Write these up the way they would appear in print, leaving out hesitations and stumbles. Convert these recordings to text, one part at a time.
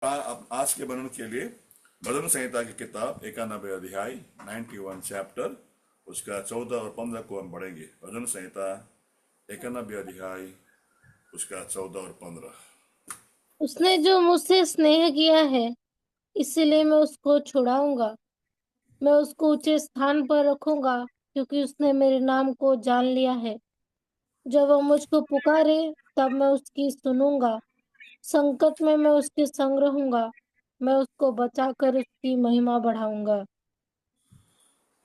आज के वर्णन के लिए भजन संहिता की किताब 91 अध्याय 91 चैप्टर उसका 14 और 15 को हम पढ़ेंगे। भजन संहिता 91 अध्याय उसका 14 और 15। उसने जो मुझसे स्नेह किया है, इसीलिए मैं उसको छुड़ाऊंगा। मैं उसको ऊंचे स्थान पर रखूंगा, क्योंकि उसने मेरे नाम को जान लिया है। जब वह मुझको पुकारे, तब मैं उसकी सुनूंगा। संकट में मैं उसके संग रहूंगा। मैं उसको बचाकर उसकी महिमा बढ़ाऊंगा।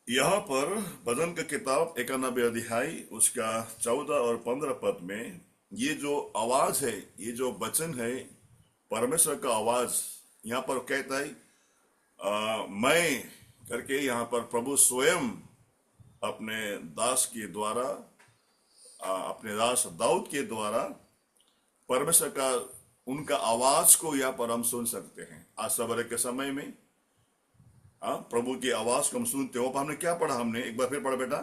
यहाँ पर भजन की किताब 91 अध्याय उसका 14 और 15 पद में ये जो आवाज है, ये जो वचन है, परमेश्वर का आवाज यहाँ पर कहता है मैं करके। यहाँ पर प्रभु स्वयं अपने दास के द्वारा अपने दास दाऊद के द्वारा परमेश्वर का उनका आवाज को यहाँ पर हम सुन सकते हैं। आज सवेरे के समय में प्रभु की आवाज को हम सुनते हो। हमने क्या पढ़ा? हमने एक बार फिर पढ़ा बेटा।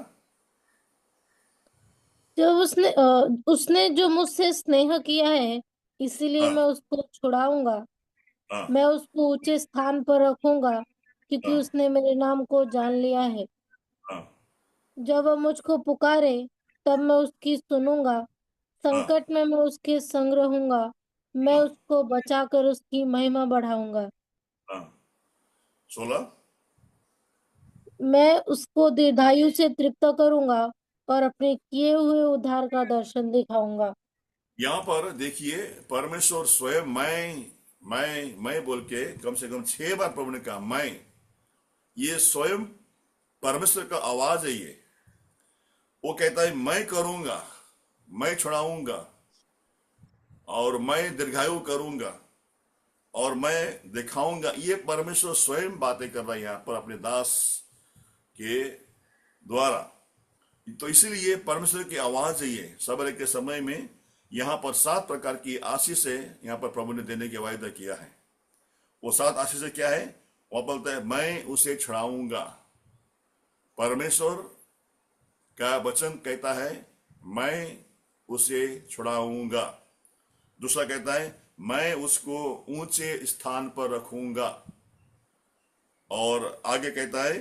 जब उसने जो मुझसे स्नेह किया है, इसीलिए हाँ मैं उसको छुड़ाऊंगा। हाँ मैं उसको ऊंचे स्थान पर रखूंगा, क्योंकि हाँ उसने मेरे नाम को जान लिया है। हाँ जब वह मुझको पुकारे, तब मैं उसकी सुनूंगा। हाँ संकट में मैं उसके संग रहूंगा। मैं हाँ उसको बचाकर उसकी महिमा बढ़ाऊंगा। हाँ। 16। मैं उसको दीर्घायु से तृप्त करूंगा और अपने किए हुए उद्धार का दर्शन दिखाऊंगा। यहाँ पर देखिए, परमेश्वर स्वयं मैं बोल के कम से कम 6 बार प्रभु ने कहा मैं। ये स्वयं परमेश्वर का आवाज है। ये वो कहता है मैं करूंगा, मैं छुड़ाऊंगा, और मैं दीर्घायु करूंगा, और मैं दिखाऊंगा। ये परमेश्वर स्वयं बातें कर रहा है यहाँ पर अपने दास के द्वारा। तो इसीलिए परमेश्वर की आवाज है ये। सवेरे के समय में यहाँ पर 7 प्रकार की आशीष है यहाँ पर प्रभु ने देने के वायदा किया है। वो 7 आशीष क्या है? वो बोलता है मैं उसे छुड़ाऊंगा। परमेश्वर का वचन कहता है मैं उसे छुड़ाऊंगा। दूसरा कहता है मैं उसको ऊंचे स्थान पर रखूंगा। और आगे कहता है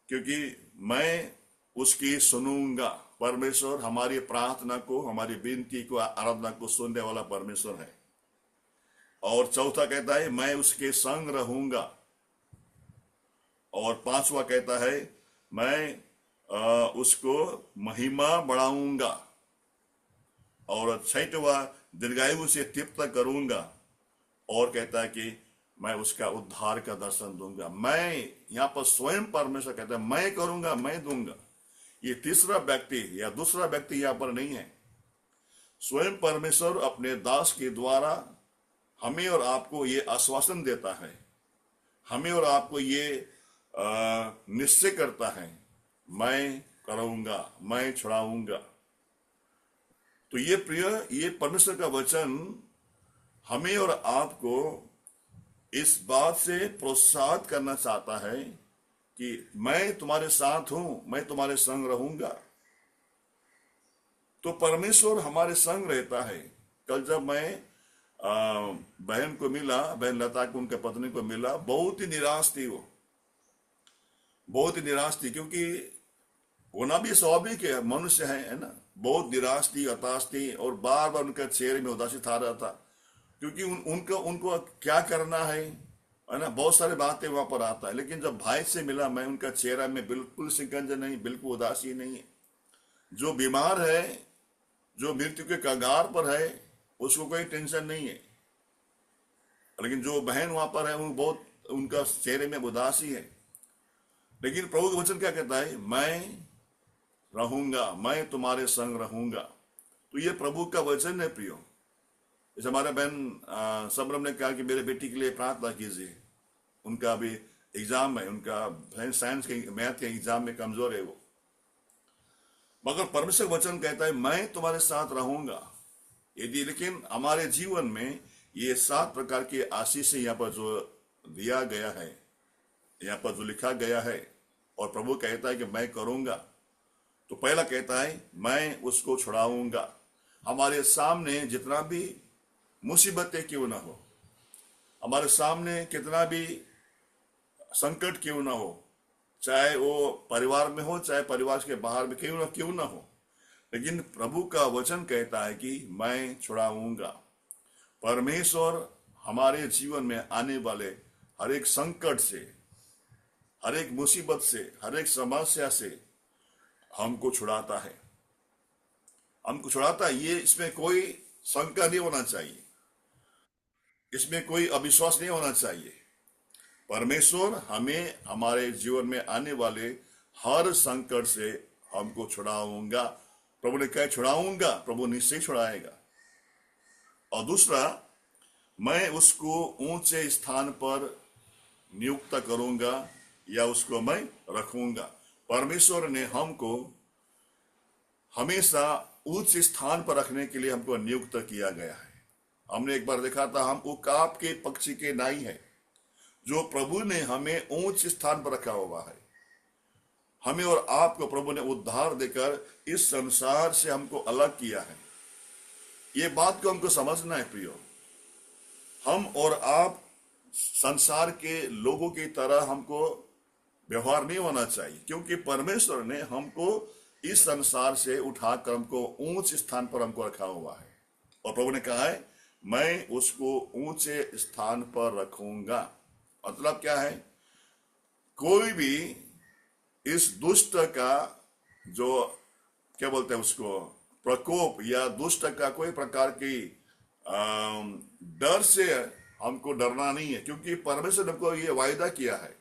क्योंकि मैं उसकी सुनूंगा। परमेश्वर हमारी प्रार्थना को, हमारी विनती को, आराधना को सुनने वाला परमेश्वर है। और चौथा कहता है मैं उसके संग रहूंगा। और पांचवा कहता है मैं उसको महिमा बढ़ाऊंगा। और छठवा दीर्घायु से तृप्त करूंगा। और कहता है कि मैं उसका उद्धार का दर्शन दूंगा। मैं यहाँ पर स्वयं परमेश्वर कहता है मैं करूंगा, मैं दूंगा। ये तीसरा व्यक्ति या दूसरा व्यक्ति यहाँ पर नहीं है। स्वयं परमेश्वर अपने दास के द्वारा हमें और आपको ये आश्वासन देता है, हमें और आपको ये निश्चय करता है मैं करूंगा, मैं छुड़ाऊंगा। तो ये प्रिय, ये परमेश्वर का वचन हमें और आपको इस बात से प्रोत्साहित करना चाहता है कि मैं तुम्हारे साथ हूं, मैं तुम्हारे संग रहूंगा। तो परमेश्वर हमारे संग रहता है। कल जब मैं बहन को मिला, बहन लता को, उनके पत्नी को मिला, बहुत ही निराश थी वो, बहुत ही निराश थी। क्योंकि होना भी स्वाभाविक है, मनुष्य है ना। बहुत निराश थी, हताश थी, और बार बार उनके चेहरे में उदासी था रहा था। क्योंकि उनको उनको क्या करना है ना, बहुत सारी बातें वहां पर आता है। लेकिन जब भाई से मिला मैं, उनका चेहरा में बिल्कुल शिकंज नहीं, बिल्कुल उदासी नहीं है। जो बीमार है, जो मृत्यु के कगार पर है, उसको कोई टेंशन नहीं है। लेकिन जो बहन वहां पर है, वो बहुत, उनका चेहरे में उदासी है। लेकिन प्रभु का वचन क्या कहता है? मैं रहूंगा, मैं तुम्हारे संग रहूंगा। तो ये प्रभु का वचन है प्रियो। जैसे हमारे बहन सबरम ने कहा कि मेरे बेटी के लिए प्रार्थना कीजिए, उनका अभी एग्जाम है, उनका साइंस के मैथ के एग्जाम में कमजोर है वो। मगर परमेश्वर वचन कहता है मैं तुम्हारे साथ रहूंगा। यदि, लेकिन हमारे जीवन में ये 7 प्रकार के आशीष यहाँ पर जो दिया गया है, यहाँ पर जो लिखा गया है, और प्रभु कहता है कि मैं करूंगा। तो पहला कहता है मैं उसको छुड़ाऊंगा। हमारे सामने जितना भी मुसीबतें क्यों ना हो, हमारे सामने कितना भी संकट क्यों ना हो, चाहे वो परिवार में हो चाहे परिवार के बाहर में क्यों ना हो, लेकिन प्रभु का वचन कहता है कि मैं छुड़ाऊंगा। परमेश्वर हमारे जीवन में आने वाले हर एक संकट से, हर एक मुसीबत से, हर एक समस्या से हमको छुड़ाता है, हमको छुड़ाता है। ये इसमें कोई शंका नहीं होना चाहिए, इसमें कोई अविश्वास नहीं होना चाहिए। परमेश्वर हमें हमारे जीवन में आने वाले हर संकट से हमको छुड़ाऊंगा। प्रभु ने कहा छुड़ाऊंगा, प्रभु निश्चय छुड़ाएगा। और दूसरा, मैं उसको ऊंचे स्थान पर नियुक्त करूंगा या उसको मैं रखूंगा। परमेश्वर ने हमको हमेशा उच्च स्थान पर रखने के लिए हमको नियुक्त किया गया है। हमने एक बार देखा था, हम उकाब के पक्षी के नाई है, जो प्रभु ने हमें उच्च स्थान पर रखा हुआ है। हमें और आपको प्रभु ने उद्धार देकर इस संसार से हमको अलग किया है। ये बात को हमको समझना है प्रियो। हम और आप संसार के लोगों की तरह हमको व्यवहार नहीं होना चाहिए, क्योंकि परमेश्वर ने हमको इस संसार से उठाकर हमको ऊंच स्थान पर हमको रखा हुआ है। और प्रभु ने कहा है मैं उसको ऊंचे स्थान पर रखूंगा। मतलब क्या है? कोई भी इस दुष्ट का जो क्या बोलते हैं उसको प्रकोप या दुष्ट का कोई प्रकार की डर से हमको डरना नहीं है, क्योंकि परमेश्वर ने हमको ये वायदा किया है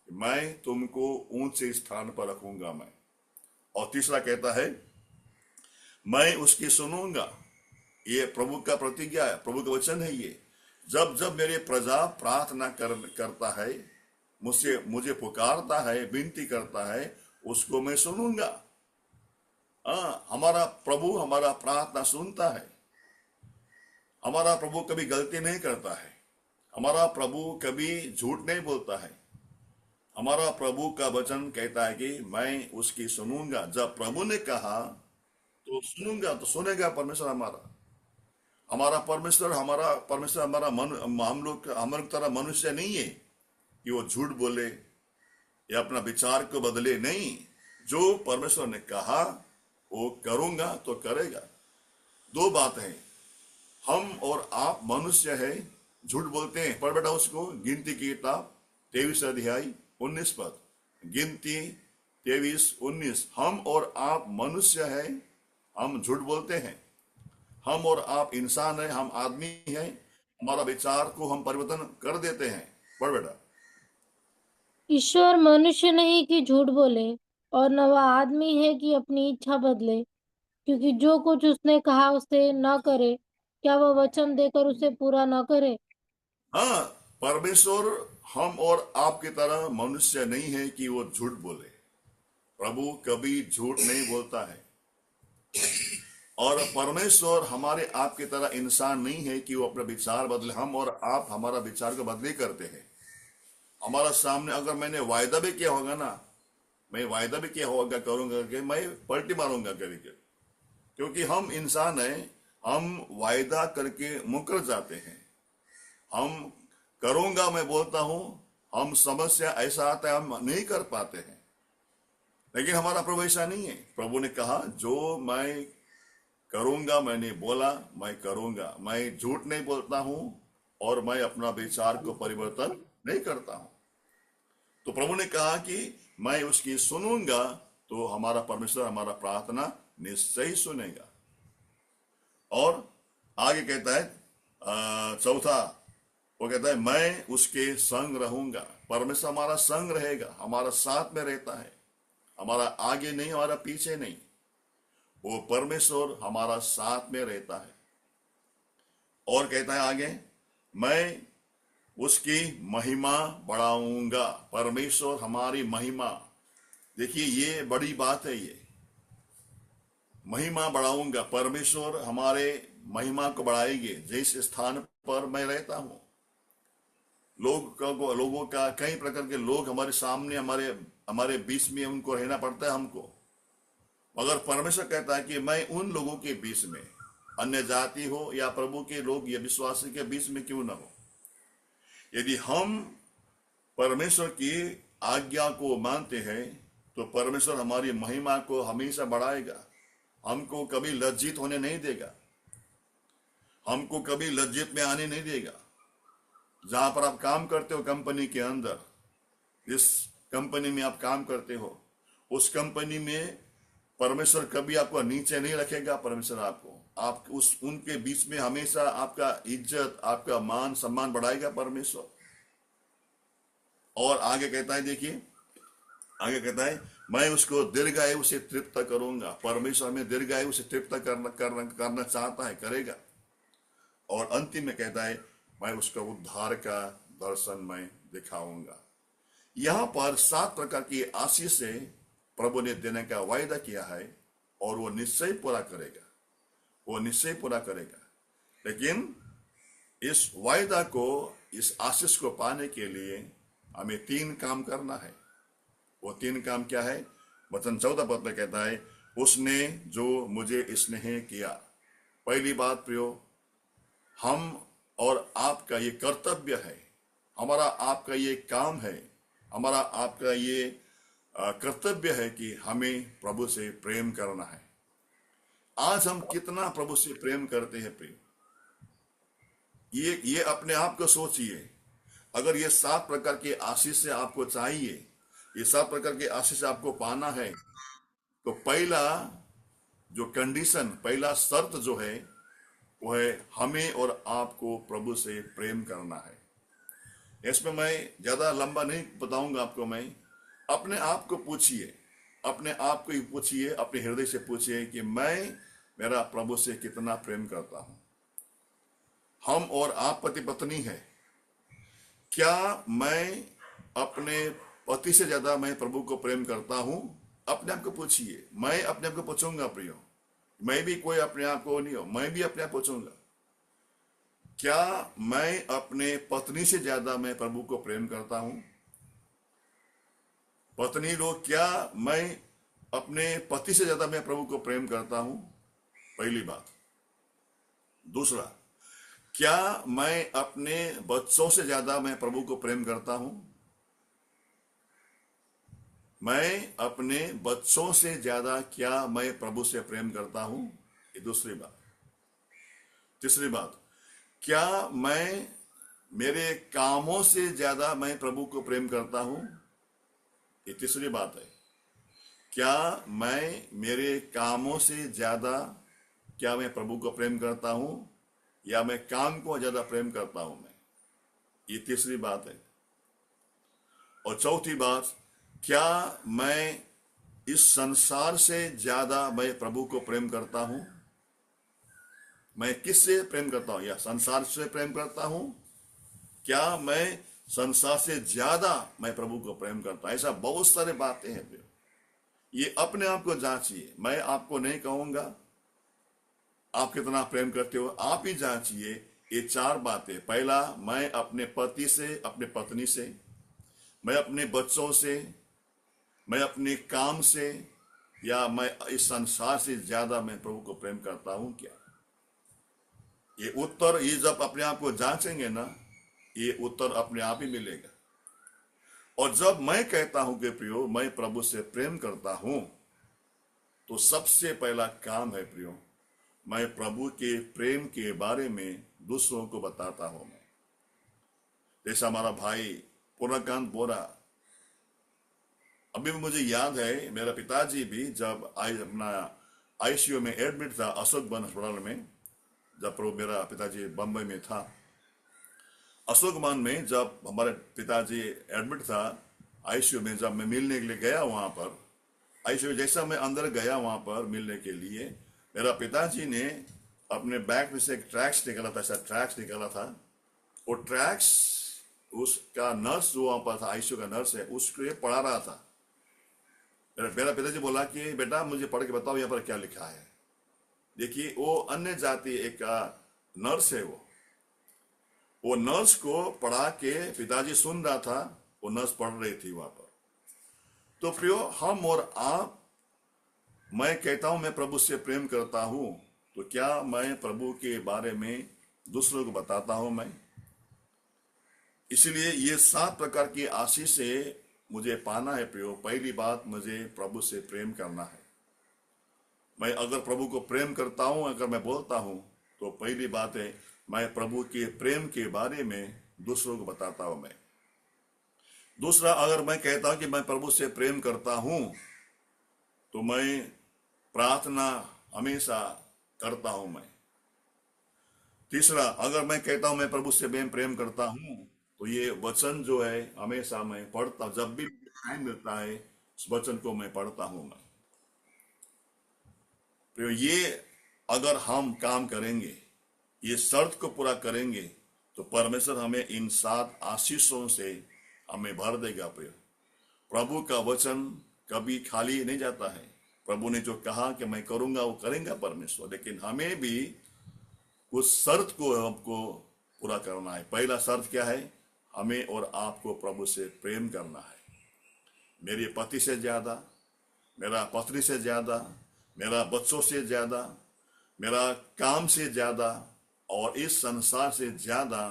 मैं तुमको ऊंचे स्थान पर रखूंगा मैं। और तीसरा कहता है मैं उसकी सुनूंगा। ये प्रभु का प्रतिज्ञा है, प्रभु का वचन है। ये जब जब मेरे प्रजा प्रार्थना करता है, मुझे पुकारता है, विनती करता है, उसको मैं सुनूंगा। हमारा प्रभु हमारा प्रार्थना सुनता है। हमारा प्रभु कभी गलती नहीं करता है। हमारा प्रभु कभी झूठ नहीं बोलता है। हमारा प्रभु का वचन कहता है कि मैं उसकी सुनूंगा। जब प्रभु ने कहा तो सुनूंगा, तो सुनेगा परमेश्वर हमारा। हमारा परमेश्वर हमारा हम लोग तरह मनुष्य नहीं है कि वो झूठ बोले या अपना विचार को बदले। नहीं, जो परमेश्वर ने कहा वो करूंगा तो करेगा। दो बात है, हम और आप मनुष्य है, झूठ बोलते हैं। पढ़ बेटा उसको, गिनती की किताब 23 अध्याय 19 पद, गिनती 23:19। हम और आप मनुष्य है, हम झूठ बोलते हैं। हम और आप इंसान है, हम आदमी हैं, हमारा विचार को हम परिवर्तन कर देते हैं। पढ़ बेटा। ईश्वर मनुष्य नहीं कि झूठ बोले, और न वह आदमी है कि अपनी इच्छा बदले। क्योंकि जो कुछ उसने कहा उसे न करे, क्या वह वचन देकर उसे पूरा न करे? हाँ, परमेश्वर हम और आपकी तरह मनुष्य नहीं है कि वो झूठ बोले। प्रभु कभी झूठ नहीं बोलता है। और परमेश्वर हमारे आपकी तरह इंसान नहीं है कि वो अपना विचार बदले। हम और आप हमारा विचार को बदली करते हैं। हमारा सामने अगर मैंने वायदा भी किया होगा ना, मैं वायदा भी किया होगा करूंगा कि मैं पलटी मारूंगा कभी कभी, क्योंकि हम इंसान हैं, हम वायदा करके मुकर जाते हैं। हम करूंगा मैं बोलता हूं, हम समस्या ऐसा आता है हम नहीं कर पाते हैं। लेकिन हमारा प्रभु ऐसा नहीं है। प्रभु ने कहा जो मैं करूंगा, मैंने बोला मैं करूंगा। मैं झूठ नहीं बोलता हूं और मैं अपना विचार को परिवर्तन नहीं करता हूं। तो प्रभु ने कहा कि मैं उसकी सुनूंगा, तो हमारा परमेश्वर हमारा प्रार्थना निश्चय सुनेगा। और आगे कहता है चौथा, वो कहता है मैं उसके संग रहूंगा। परमेश्वर हमारा संग रहेगा, हमारा साथ में रहता है, हमारा आगे नहीं, हमारा पीछे नहीं। वो परमेश्वर हमारा साथ में रहता है। और कहता है आगे, मैं उसकी महिमा बढ़ाऊंगा। परमेश्वर हमारी महिमा, देखिए ये बड़ी बात है। ये महिमा बढ़ाऊंगा, परमेश्वर हमारे महिमा को बढ़ाएंगे। जिस स्थान पर मैं रहता हूं, लोगों का कई प्रकार के लोग हमारे सामने, हमारे बीच में उनको रहना पड़ता है हमको। मगर परमेश्वर कहता है कि मैं उन लोगों के बीच में, अन्य जाति हो या प्रभु के लोग या विश्वासी के बीच में क्यों ना हो, यदि हम परमेश्वर की आज्ञा को मानते हैं तो परमेश्वर हमारी महिमा को हमेशा बढ़ाएगा, हमको कभी लज्जित होने नहीं देगा, हमको कभी लज्जित में आने नहीं देगा। जहां पर आप काम करते हो कंपनी के अंदर, जिस कंपनी में आप काम करते हो, उस कंपनी में परमेश्वर कभी आपको नीचे नहीं रखेगा। परमेश्वर आपको आप उस उनके बीच में हमेशा आपका इज्जत, आपका मान सम्मान बढ़ाएगा परमेश्वर। और आगे कहता है, देखिए आगे कहता है, मैं उसको दीर्घायु से तृप्त करूंगा। परमेश्वर में दीर्घायु से तृप्त करना चाहता है, करेगा। और अंतिम में कहता है, मैं उसका उद्धार का दर्शन मैं दिखाऊंगा। यहां पर 7 प्रकार की आशीष से प्रभु ने देने का वायदा किया है और वो निश्चय पूरा करेगा, वो निश्चय पूरा करेगा। लेकिन इस वायदा को, इस आशीष को पाने के लिए हमें 3 काम करना है। वो 3 काम क्या है? वचन 14 पद में कहता है, उसने जो मुझे स्नेह किया। पहली बात प्रियो, हम और आपका ये कर्तव्य है, हमारा आपका ये काम है, हमारा आपका ये कर्तव्य है कि हमें प्रभु से प्रेम करना है। आज हम कितना प्रभु से प्रेम करते हैं प्रिय? ये अपने आप को सोचिए। अगर ये 7 प्रकार के आशीष से आपको चाहिए, ये 7 प्रकार के आशीष आपको पाना है, तो पहला जो कंडीशन, पहला शर्त जो है वो है हमें और आपको प्रभु से प्रेम करना है। इसमें मैं ज्यादा लंबा नहीं बताऊंगा आपको। मैं अपने आप को पूछिए, अपने आप को ही पूछिए, अपने हृदय से पूछिए कि मैं मेरा प्रभु से कितना प्रेम करता हूं। हम और आप पति पत्नी है, क्या मैं अपने पति से ज्यादा मैं प्रभु को प्रेम करता हूं? अपने आप को पूछिए। मैं अपने आप को पूछूंगा प्रियो, मैं भी कोई अपने आप को नहीं हो, मैं भी अपने आप पूछूंगा, क्या मैं अपने पत्नी से ज्यादा मैं प्रभु को प्रेम करता हूं? पत्नी लोग, क्या मैं अपने पति से ज्यादा मैं प्रभु को प्रेम करता हूं? पहली बात। दूसरा, क्या मैं अपने बच्चों से ज्यादा मैं प्रभु को प्रेम करता हूं? मैं अपने बच्चों से ज्यादा क्या मैं प्रभु से प्रेम करता हूं? ये दूसरी बात। तीसरी बात, क्या मैं मेरे कामों से ज्यादा मैं प्रभु को प्रेम करता हूं? ये तीसरी बात है। क्या मैं मेरे कामों से ज्यादा क्या मैं प्रभु को प्रेम करता हूं, या मैं काम को ज्यादा प्रेम करता हूं मैं? ये तीसरी बात है। और चौथी बात, क्या मैं इस संसार से ज्यादा मैं प्रभु को प्रेम करता हूं? मैं किससे प्रेम करता हूं? या संसार से प्रेम करता हूं? क्या मैं संसार से ज्यादा मैं प्रभु को प्रेम करता हूं? ऐसा बहुत सारे बातें हैं। ये अपने आप को जांचिए। मैं आपको नहीं कहूंगा आप कितना प्रेम करते हो, आप ही जांचिए। ये 4 बातें, पहला, मैं अपने पति से, अपने पत्नी से, मैं अपने बच्चों से, मैं अपने काम से, या मैं इस संसार से ज्यादा मैं प्रभु को प्रेम करता हूं क्या? ये उत्तर, ये जब अपने आप को जांचेंगे ना, ये उत्तर अपने आप ही मिलेगा। और जब मैं कहता हूं कि प्रियो मैं प्रभु से प्रेम करता हूं, तो सबसे पहला काम है प्रियो, मैं प्रभु के प्रेम के बारे में दूसरों को बताता हूं। मैं, जैसा हमारा भाई पूर्णकांत बोरा, अभी भी मुझे याद है, मेरा पिताजी भी जब अपना आईसीयू में एडमिट था, अशोक वन अस्पताल में, जब मेरा पिताजी बंबई में था, अशोक वन में जब हमारे पिताजी एडमिट था आईसीयू में, जब मैं मिलने के लिए गया वहां पर आईसीयू, जैसा मैं अंदर गया वहां पर मिलने के लिए, मेरा पिताजी ने अपने बैग में से एक ट्रैक्स निकाला था, ऐसा ट्रैक्स निकाला था। वो ट्रैक्स उसका नर्स जो वहां पर था, आईसीयू का नर्स है, उसको पढ़ा रहा था। मेरा पिताजी बोला कि बेटा मुझे पढ़ के बताओ यहाँ पर क्या लिखा है। देखिए, वो अन्य जाति एक नर्स है, वो नर्स को पढ़ा के पिताजी सुन रहा था, वो नर्स पढ़ रही थी वहां पर। तो प्रियो, हम और आप, मैं कहता हूं मैं प्रभु से प्रेम करता हूं, तो क्या मैं प्रभु के बारे में दूसरों को बताता हूं? मैं इसलिए ये 7 प्रकार की आशीष से मुझे पाना है प्रियो। पहली बात, मुझे प्रभु से प्रेम करना है। मैं अगर प्रभु को प्रेम करता हूं, अगर मैं बोलता हूं, तो पहली बात है मैं प्रभु के प्रेम के बारे में दूसरों को बताता हूं। मैं दूसरा, अगर मैं कहता हूं कि मैं प्रभु से प्रेम करता हूं, तो मैं प्रार्थना हमेशा करता हूं। मैं तीसरा, अगर मैं कहता हूं मैं प्रभु से मैं प्रेम करता हूं, तो ये वचन जो है हमेशा मैं पढ़ता हूं। जब भी टाइम मिलता है उस वचन को मैं पढ़ता हूं। मैं तो ये अगर हम काम करेंगे, ये शर्त को पूरा करेंगे, तो परमेश्वर हमें इन 7 आशीषों से हमें भर देगा। प्रिय, प्रभु का वचन कभी खाली नहीं जाता है। प्रभु ने जो कहा कि मैं करूंगा वो करेंगे परमेश्वर, लेकिन हमें भी उस शर्त को हमको पूरा करना है। पहला शर्त क्या है? हमें और आपको प्रभु से प्रेम करना है। मेरे पति से ज्यादा, मेरा पत्नी से ज्यादा, मेरा बच्चों से ज्यादा, मेरा काम से ज्यादा और इस संसार से ज्यादा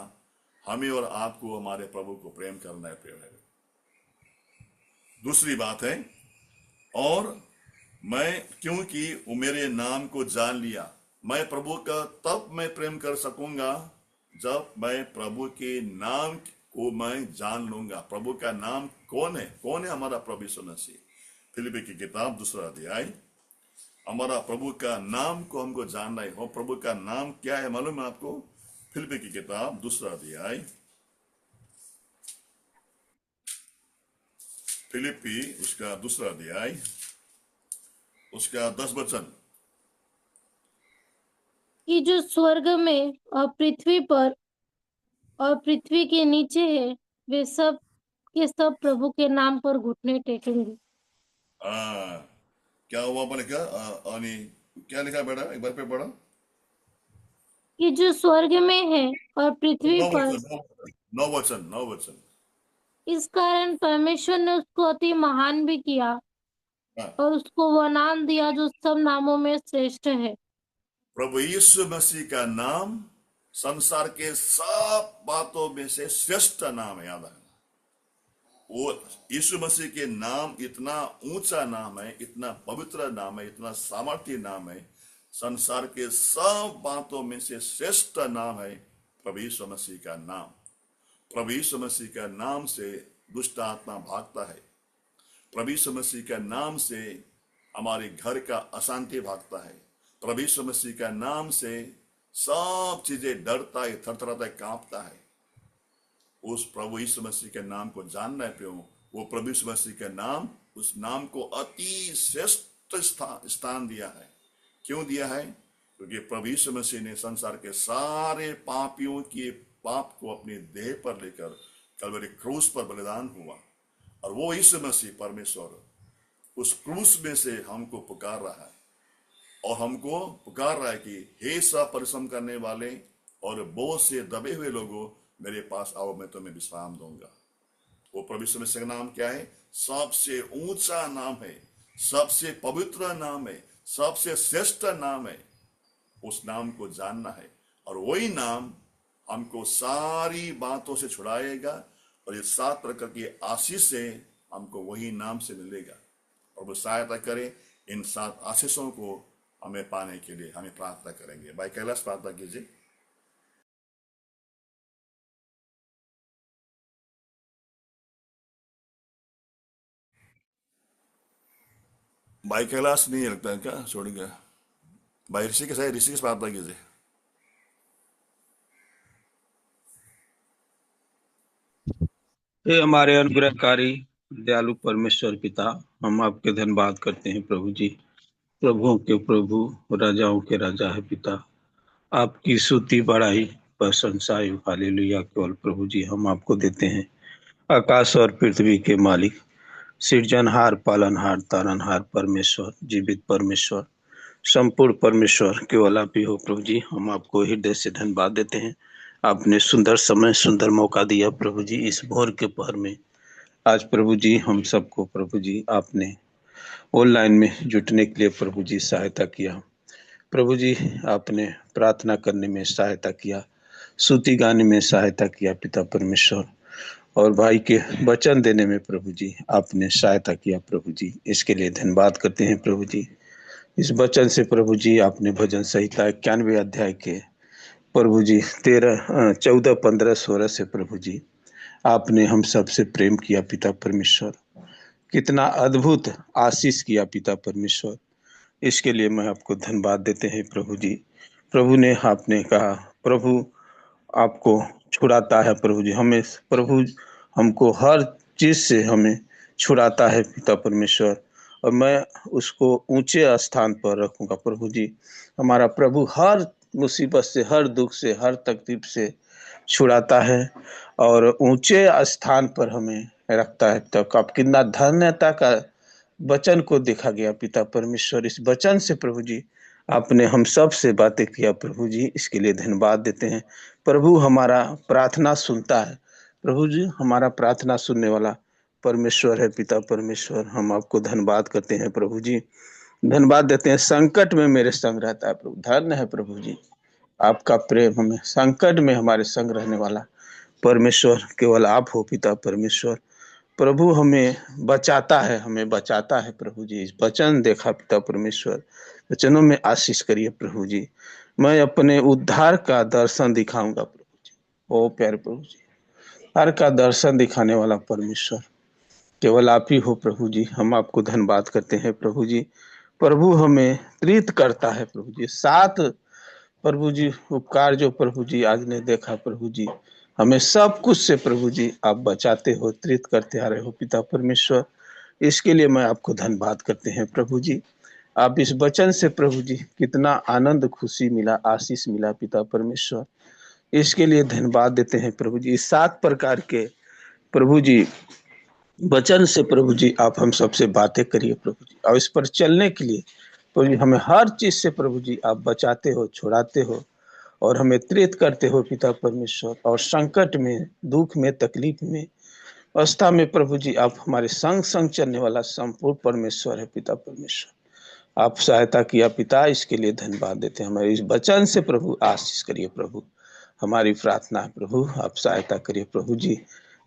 हमें और आपको हमारे प्रभु को प्रेम करना है। प्रिय है, दूसरी बात है, और मैं क्योंकि वो मेरे नाम को जान लिया। मैं प्रभु का तब मैं प्रेम कर सकूंगा जब मैं प्रभु के नाम को मैं जान लूंगा। प्रभु का नाम कौन है? कौन है हमारा प्रभु यीशु मसीह? फिलिप्पी की किताब 2 अध्याय, हमारा प्रभु का नाम को हमको जानना है। और प्रभु का नाम क्या है मालूम है आपको? फिलिप्पी की किताब 2 अध्याय, फिलिप्पी उसका 2 अध्याय उसका 10 वचन। कि जो स्वर्ग में और पृथ्वी पर और पृथ्वी के नीचे है, वे सब के सब प्रभु के नाम पर घुटने टेकेंगे। आ, क्या हुआ बोले क्या? अनि क्या लिखा बेटा, एक बार पे पढ़ो। कि जो स्वर्ग में है और पृथ्वी नौ पर। वचन, नौ वचन, 9 वचन। इस कारण परमेश्वर ने उसको अति महान भी किया हाँ, और उसको वह नाम दिया जो सब नामों में श्रेष्ठ है। प्रभु यीशु मसीह का नाम संसार के सब बातों में से श्रेष्ठ नाम है। याद है, वो यीशु मसीह के नाम इतना ऊंचा नाम है, इतना पवित्र नाम है, इतना सामर्थ्य नाम है। संसार के सब बातों में से श्रेष्ठ नाम है प्रभु यीशु मसीह का नाम। प्रभु यीशु मसीह का नाम से दुष्ट आत्मा भागता है। प्रभु यीशु मसीह का नाम से हमारे घर का अशांति भागता है। प्रभु यीशु मसीह का नाम से सब चीजें डरता है, थरथराता है, कांपता है। उस प्रभु यीशु मसीह के नाम को जानना है प्रियो। वो प्रभु यीशु मसीह का नाम, उस नाम को अति श्रेष्ठ स्थान दिया है। क्यों दिया है? क्योंकि प्रभु यीशु मसीह ने संसार के सारे पापियों के पाप को अपने देह पर लेकर कलवरी क्रूस पर बलिदान हुआ। और वो यीशु मसीह परमेश्वर उस क्रूस में से हमको पुकार रहा है, और हमको पुकार रहा है कि हे सब परिश्रम करने वाले और बोझ से दबे हुए लोगों, मेरे पास आओ, मैं तुम्हें विश्राम दूंगा। वो प्रभु यीशु मसीह का नाम क्या है? सबसे ऊंचा नाम है, सबसे पवित्र नाम है, सबसे श्रेष्ठ नाम है। उस नाम को जानना है, और वही नाम हमको सारी बातों से छुड़ाएगा, और ये 7 प्रकार की आशीष से हमको वही नाम से मिलेगा। और वो सहायता करे इन 7 आशीषों को हमें पाने के लिए। हमें प्रार्थना करेंगे। भाई कैलाश प्रार्थना कीजिए। भाई कैलाश नहीं लगता है क्या? छोड़ गया। भाई ऋषिकेश है, ऋषिकेश प्रार्थना कीजिए। हे हमारे अनुग्रहकारी दयालु परमेश्वर पिता, हम आपके धन्यवाद करते हैं प्रभु जी। प्रभुओं के प्रभु, राजाओं के राजा है पिता। आपकी स्तुति बढ़ाई प्रशंसा हालेलुया केवल प्रभु जी हम आपको देते हैं। आकाश और पृथ्वी के मालिक, सृजनहार, पालनहार, तारनहार परमेश्वर, जीवित परमेश्वर, संपूर्ण परमेश्वर केवल आप ही हो प्रभु जी। हम आपको हृदय से धन्यवाद देते हैं। आपने सुंदर समय, सुंदर मौका दिया प्रभु जी इस भोर के पहर में। आज प्रभु जी हम सबको प्रभु जी आपने ऑनलाइन में जुटने के लिए प्रभु जी सहायता किया। प्रभु जी आपने प्रार्थना करने में सहायता किया, स्तुति गाने में सहायता किया पिता परमेश्वर। और भाई के वचन देने में प्रभु जी आपने सहायता किया प्रभु जी, इसके लिए धन्यवाद करते हैं प्रभु जी। इस वचन से प्रभु जी आपने भजन संहिता 91 अध्याय के प्रभु जी 14, 15, 16 से प्रभु जी आपने हम सबसे प्रेम किया पिता परमेश्वर, कितना अद्भुत आशीष किया पिता परमेश्वर, इसके लिए मैं आपको धन्यवाद देते हैं प्रभु जी। प्रभु ने आपने कहा प्रभु आपको छुड़ाता है प्रभु जी, हमें प्रभु हमको हर चीज से हमें छुड़ाता है पिता परमेश्वर, और मैं उसको ऊंचे स्थान पर रखूंगा प्रभु जी। हमारा प्रभु हर मुसीबत से, हर दुख से, हर तकलीफ से छुड़ाता है और ऊंचे स्थान पर हमें रखता है। तो आप कितना धन्यता का वचन को देखा गया पिता परमेश्वर। इस वचन से प्रभु जी आपने हम सब से बातें किया प्रभु जी, इसके लिए धन्यवाद देते हैं। प्रभु हमारा प्रार्थना सुनता है प्रभु जी, हमारा प्रार्थना सुनने वाला परमेश्वर है पिता परमेश्वर। हम आपको धन्यवाद करते हैं प्रभु जी, धन्यवाद देते हैं। संकट में मेरे संग रहता है प्रभु, धन्य है प्रभु जी आपका प्रेम, हमें संकट में हमारे संग रहने वाला परमेश्वर केवल आप हो पिता परमेश्वर। प्रभु हमें बचाता है, हमें बचाता है प्रभु जी। इस वचन देखा पिता परमेश्वर, वचनों में आशीष करिए प्रभु जी। मैं अपने उद्धार का दर्शन दिखाऊंगा प्रभु जी। ओ प्यारे प्रभु जी, उद्धार का दर्शन दिखाने वाला परमेश्वर केवल आप ही हो प्रभु जी। हम आपको धन्यवाद करते हैं प्रभु जी। प्रभु हमें प्रीत करता है प्रभु जी। 7 प्रभु जी उपकार जो प्रभु जी आज ने देखा प्रभु जी, हमें सब कुछ से प्रभु जी आप बचाते हो, तृत करते आ रहे हो पिता परमेश्वर, इसके लिए मैं आपको धन्यवाद करते हैं प्रभु जी। आप इस वचन से प्रभु जी कितना आनंद खुशी मिला, आशीष मिला पिता परमेश्वर, इसके लिए धन्यवाद देते हैं प्रभु जी। इस 7 प्रकार के प्रभु जी वचन से प्रभु जी आप हम सबसे बातें करिए प्रभु जी, और इस पर चलने के लिए प्रभु जी हमें हर चीज से प्रभु जी आप बचाते हो, छुड़ाते हो और हमें तृत करते हो पिता परमेश्वर। और संकट में, दुख में, तकलीफ में, अवस्था में प्रभु जी आप हमारे संग संग चलने वाला संपूर्ण परमेश्वर है पिता परमेश्वर। आप सहायता किया पिता, इसके लिए धन्यवाद देते हैं। हमारे इस वचन से प्रभु आशीष करिए प्रभु, हमारी प्रार्थना है प्रभु, आप सहायता करिए प्रभु जी।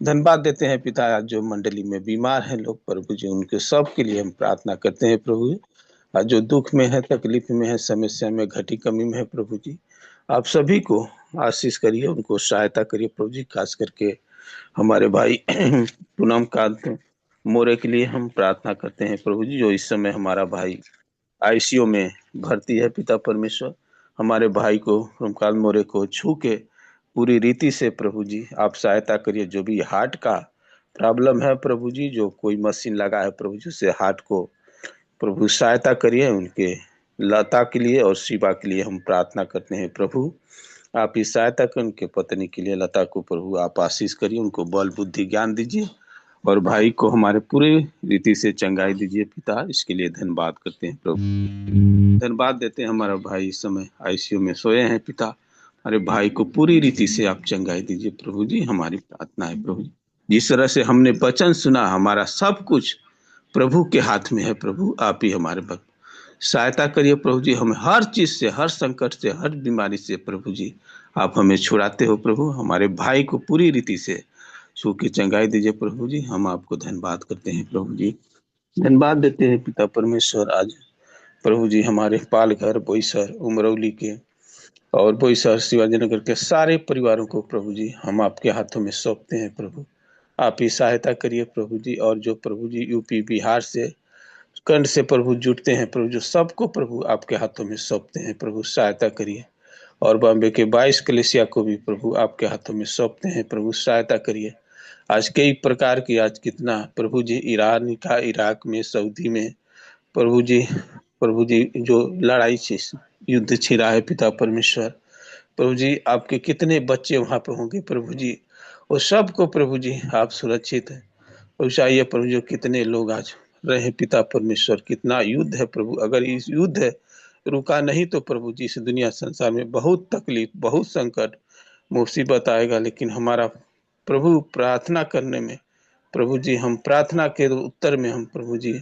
धन्यवाद देते हैं पिता, आज जो मंडली में बीमार हैं लोग प्रभु जी, उनके सब के लिए हम प्रार्थना करते हैं प्रभु। आज जो दुख में है, तकलीफ में है, समस्या में, घटी कमी में है प्रभु जी, आप सभी को आशीष करिए, उनको सहायता करिए प्रभु जी। खास करके हमारे भाई पूनम कांत मोरे के लिए हम प्रार्थना करते हैं प्रभु जी, जो इस समय हमारा भाई आईसीयू में भर्ती है पिता परमेश्वर। हमारे भाई को रमकाल मोरे को छू के पूरी रीति से प्रभु जी आप सहायता करिए। जो भी हार्ट का प्रॉब्लम है प्रभु जी, जो कोई मशीन लगा है प्रभु जी, उससे हार्ट को प्रभु सहायता करिए। उनके लता के लिए और शिवा के लिए हम प्रार्थना करते हैं प्रभु, आप इस सहायता कर उनके पत्नी के लिए लता को प्रभु आप आशीष करिए, उनको बल बुद्धि ज्ञान दीजिए और भाई को हमारे पूरे रीति से चंगाई दीजिए पिता, इसके लिए धन्यवाद करते हैं प्रभु। धन्यवाद देते हैं हमारा भाई इस समय आईसीयू में सोए हैं पिता, हमारे भाई को पूरी रीति से आप चंगाई दीजिए प्रभु जी, हमारी प्रार्थना है प्रभु। जिस तरह से हमने वचन सुना, हमारा सब कुछ प्रभु के हाथ में है प्रभु, आप ही हमारे भक्त सहायता करिए प्रभु जी। हमें हर चीज से, हर संकट से, हर बीमारी से प्रभु जी आप हमें छुड़ाते हो प्रभु। हमारे भाई को पूरी रीति से छू के चंगाई दीजिए प्रभु जी, हम आपको धन्यवाद करते हैं प्रभु जी। धन्यवाद देते हैं पिता परमेश्वर, आज प्रभु जी हमारे पालघर, बोईसर, उमरौली के और बोईसर शिवाजी नगर के सारे परिवारों को प्रभु जी हम आपके हाथों में सौंपते हैं प्रभु, आप ही सहायता करिए प्रभु जी। और जो प्रभु जी यूपी बिहार से कंठ से प्रभु जुटते हैं प्रभु, जो सबको प्रभु आपके हाथों में सौंपते हैं प्रभु, सहायता करिए। और बॉम्बे के 22 कलेसिया को भी प्रभु आपके हाथों में सौंपते हैं प्रभु, सहायता करिए। आज कई प्रकार की, आज कितना प्रभु जी ईरान का, इराक में, सऊदी में प्रभु जी जो लड़ाई युद्ध छिड़ा है पिता परमेश्वर, प्रभु जी आपके कितने बच्चे वहां पे होंगे प्रभु जी, वो सबको प्रभु जी आप सुरक्षित है पहुंचाइए प्रभु। जो कितने लोग आज रहे पिता परमेश्वर, कितना युद्ध है प्रभु, अगर इस युद्ध रुका नहीं तो प्रभु जी इस दुनिया संसार में बहुत तकलीफ, बहुत संकट, मुसीबत आएगा। लेकिन हमारा प्रभु प्रार्थना करने में प्रभु जी, हम प्रार्थना के उत्तर में हम प्रभु जी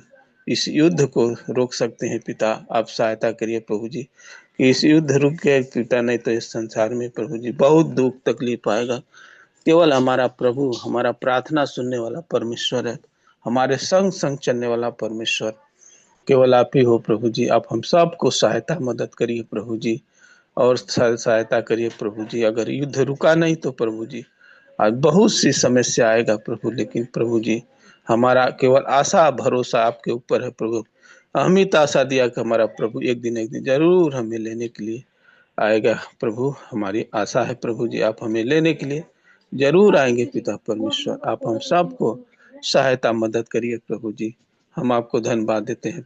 इस युद्ध को रोक सकते हैं पिता, आप सहायता करिए प्रभु जी कि इस युद्ध रुक गए पिता, नहीं तो इस संसार में प्रभु जी बहुत दुख तकलीफ आएगा केवल हमारा प्रभु, हमारा प्रार्थना सुनने वाला परमेश्वर है, हमारे संग संग चलने वाला परमेश्वर केवल आप ही हो प्रभु जी। आप हम सबको सहायता मदद करिए प्रभु जी, और सहायता करिए प्रभु जी। अगर युद्ध रुका नहीं तो प्रभु जी आज बहुत सी समस्या आएगा प्रभु, लेकिन प्रभु जी हमारा केवल आशा भरोसा आपके ऊपर है प्रभु। अमित आशा दिया कि हमारा प्रभु एक दिन जरूर हमें लेने के लिए आएगा प्रभु। हमारी आशा है प्रभु जी, आप हमें लेने के लिए जरूर आएंगे पिता परमेश्वर। आप हम सबको सहायता मदद करिए प्रभु जी। हम आपको धन्यवाद देते हैं